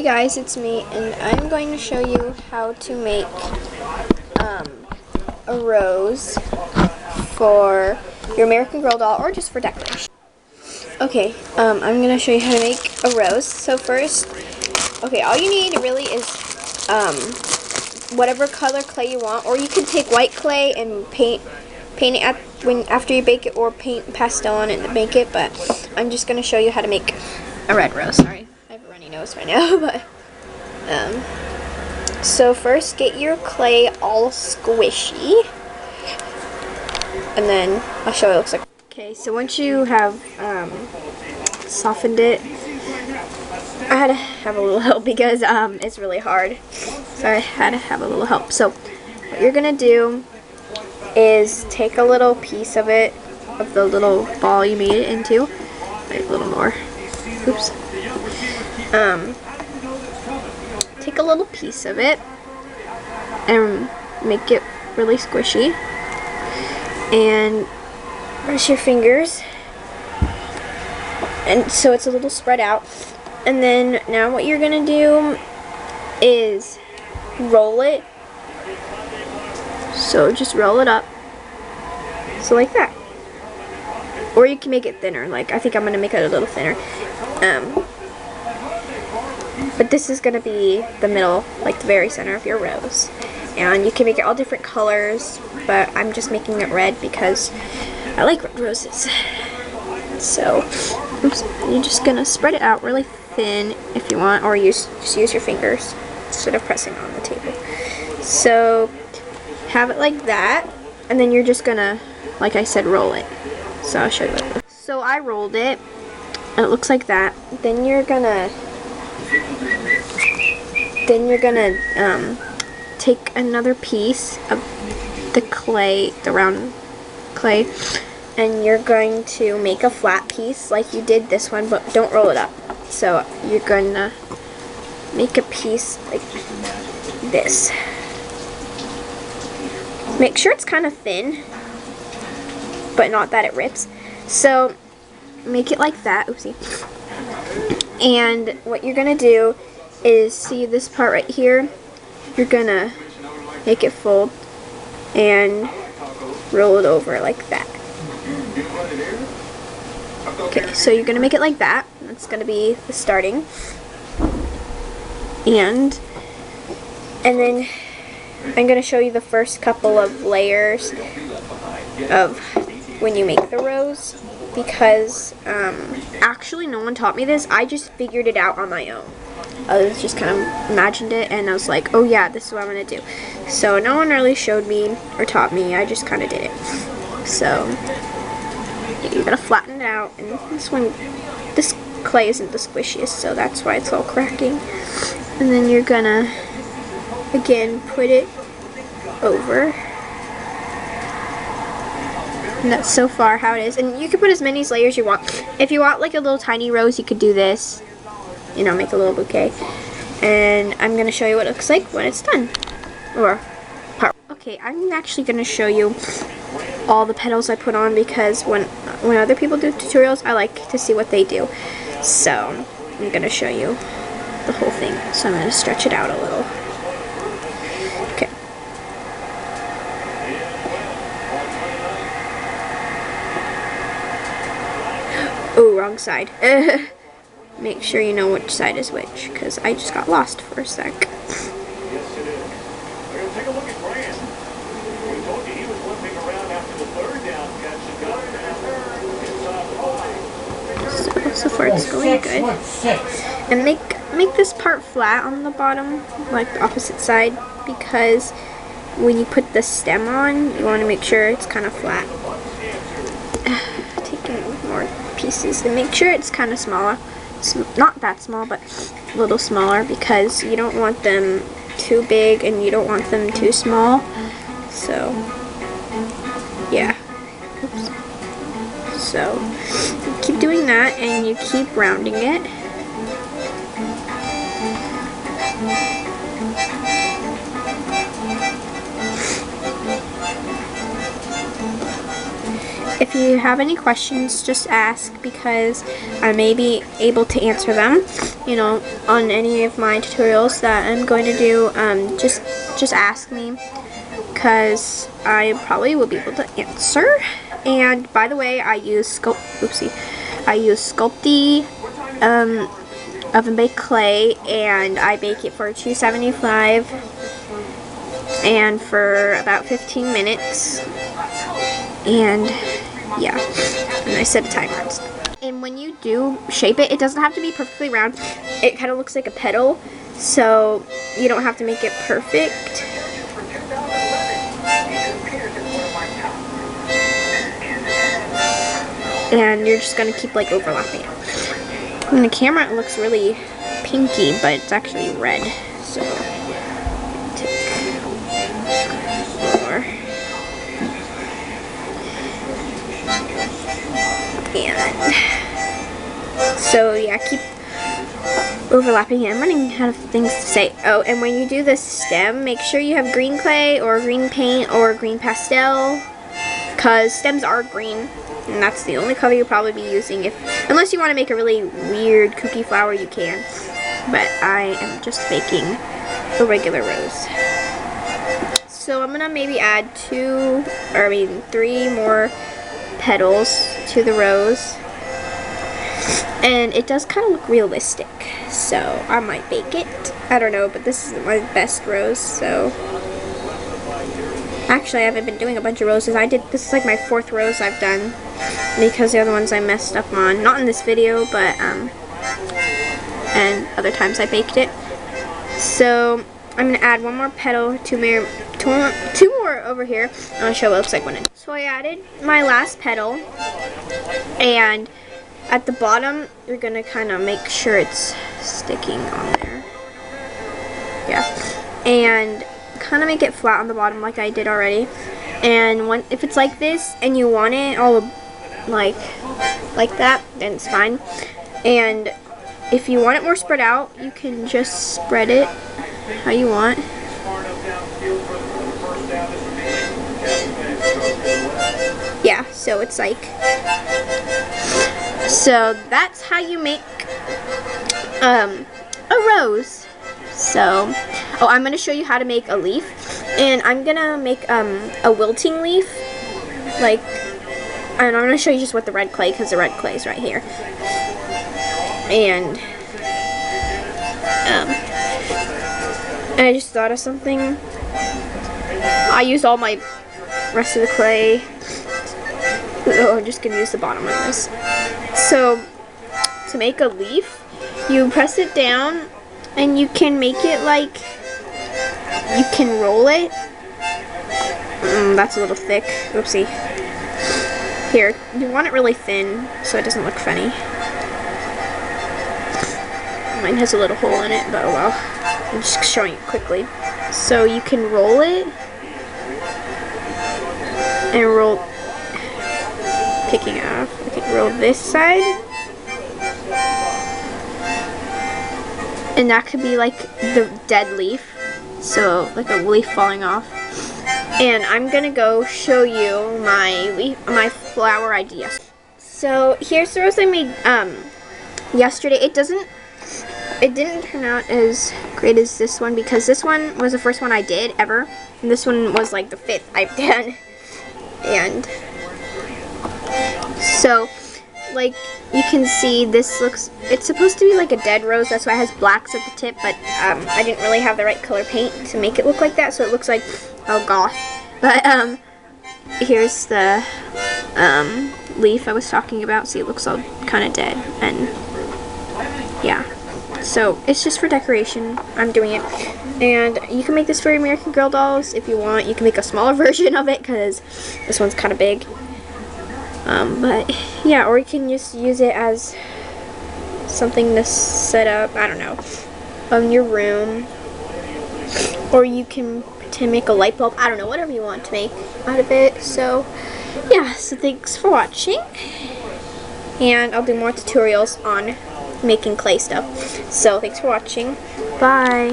Hey guys, it's me, and I'm going to show you how to make a rose for your American Girl doll or just for decoration. Okay, I'm going to show you how to make a rose. So first, okay, all you need really is whatever color clay you want, or you can take white clay and paint it after you bake it, or paint pastel on it and bake it, but I'm just going to show you how to make a red rose. Sorry, I have a runny nose right now, but so first get your clay all squishy, and then I'll show you what it looks like. Okay, so once you have softened it, I had to have a little help because it's really hard, so I had to have a little help. So what you're gonna do is take a little piece of it, of the little ball you made it into, like a little more, oops, take a little piece of it and make it really squishy, and brush your fingers, and so it's a little spread out. And then now what you're gonna do is roll it. So just roll it up, so like that, or you can make it thinner. Like I think I'm gonna make it a little thinner, but this is gonna be the middle, like the very center of your rose. And you can make it all different colors, but I'm just making it red because I like red roses. So, oops, you're just gonna spread it out really thin if you want, or just use your fingers instead of pressing on the table. So, have it like that, and then you're just gonna, like I said, roll it. So I'll show you what it looks. So I rolled it, and it looks like that. Then you're gonna take another piece of the clay, the round clay, and you're going to make a flat piece like you did this one, but don't roll it up. So you're gonna make a piece like this. Make sure it's kind of thin, but not that it rips. So make it like that. Oopsie. And what you're gonna do is, see this part right here, you're gonna make it fold and roll it over like that. Okay, so you're gonna make it like that. That's gonna be the starting. And then I'm gonna show you the first couple of layers of when you make the rose, because actually no one taught me this. I just figured it out on my own. I was just kind of imagined it, and I was like, oh yeah, this is what I'm gonna do. So no one really showed me or taught me, I just kind of did it. So you gotta flatten it out, and this clay isn't the squishiest, so that's why it's all cracking. And then you're gonna again put it over, and that's so far how it is. And you can put as many layers you want. If you want like a little tiny rose, you could do this, you know, make a little bouquet. And I'm gonna show you what it looks like when it's done, or part. Okay, I'm actually gonna show you all the petals I put on, because when other people do tutorials, I like to see what they do. So I'm gonna show you the whole thing. So I'm gonna stretch it out a little. Okay. Oh, wrong side. Make sure you know which side is which, because I just got lost for a sec. So far it's going good. And make this part flat on the bottom, like the opposite side, because when you put the stem on, you want to make sure it's kind of flat. Taking more pieces, and make sure it's kind of smaller. It's not that small, but a little smaller, because you don't want them too big and you don't want them too small. So yeah. Oops. So you keep doing that, and you keep rounding it. If you have any questions, just ask, because I may be able to answer them. you know, on any of my tutorials that I'm going to do, just ask me, because I probably will be able to answer. And by the way, I use Sculpey oven baked clay, and I bake it for 275 and for about 15 minutes. And yeah, and I set a timer and stuff. And when you do shape it, it doesn't have to be perfectly round. It kind of looks like a petal, so you don't have to make it perfect. And you're just gonna keep like overlapping it. On the camera it looks really pinky, but it's actually red. So take more. And so yeah, keep overlapping it. I'm running out of things to say. Oh, and when you do the stem, make sure you have green clay or green paint or green pastel, because stems are green. And that's the only color you'll probably be using, unless you want to make a really weird kooky flower, you can. But I am just baking a regular rose. So I'm gonna maybe add 3 more petals to the rose. And it does kind of look realistic, so I might bake it. I don't know, but this isn't my best rose, so. Actually, I haven't been doing a bunch of roses. This is like my 4th rose I've done, because the other ones I messed up on. Not in this video, but, and other times I baked it. So, I'm going to add 1 more petal, 2 more over here. I'm going to show what it looks like when it's. So I added my last petal, and at the bottom, you're going to kind of make sure it's sticking on there. Yeah. And kind of make it flat on the bottom like I did already. And if it's like this and you want it all like that, then it's fine. And if you want it more spread out, you can just spread it how you want. Yeah, so it's like, so that's how you make a rose. So, oh, I'm going to show you how to make a leaf, and I'm going to make a wilting leaf, and I'm going to show you just with the red clay, because the red clay is right here. And I just thought of something. I used all my rest of the clay. Oh, I'm just going to use the bottom of this. So, to make a leaf, you press it down, and you can make it like, you can roll it. That's a little thick. Oopsie. Here, you want it really thin so it doesn't look funny. Mine has a little hole in it, but oh well. I'm just showing it quickly. So you can roll it and roll, picking it off. Okay, roll this side. And that could be like the dead leaf, so like a leaf falling off. And I'm gonna go show you my flower idea. So here's the rose I made yesterday. It didn't turn out as great as this one, because this one was the first one I did ever, and this one was like the 5th I've done. And so, like, you can see this it's supposed to be like a dead rose, that's why it has blacks at the tip, but I didn't really have the right color paint to make it look like that, so it looks like, oh goth. But here's the leaf I was talking about. See, it looks all kind of dead, and yeah. So it's just for decoration. I'm doing it. And you can make this for American Girl dolls if you want. You can make a smaller version of it, because this one's kind of big. But yeah, or you can just use it as something to set up, I don't know, your room. Or you can pretend make a light bulb. I don't know, whatever you want to make out of it. So yeah, so thanks for watching. And I'll do more tutorials on making clay stuff. So thanks for watching. Bye.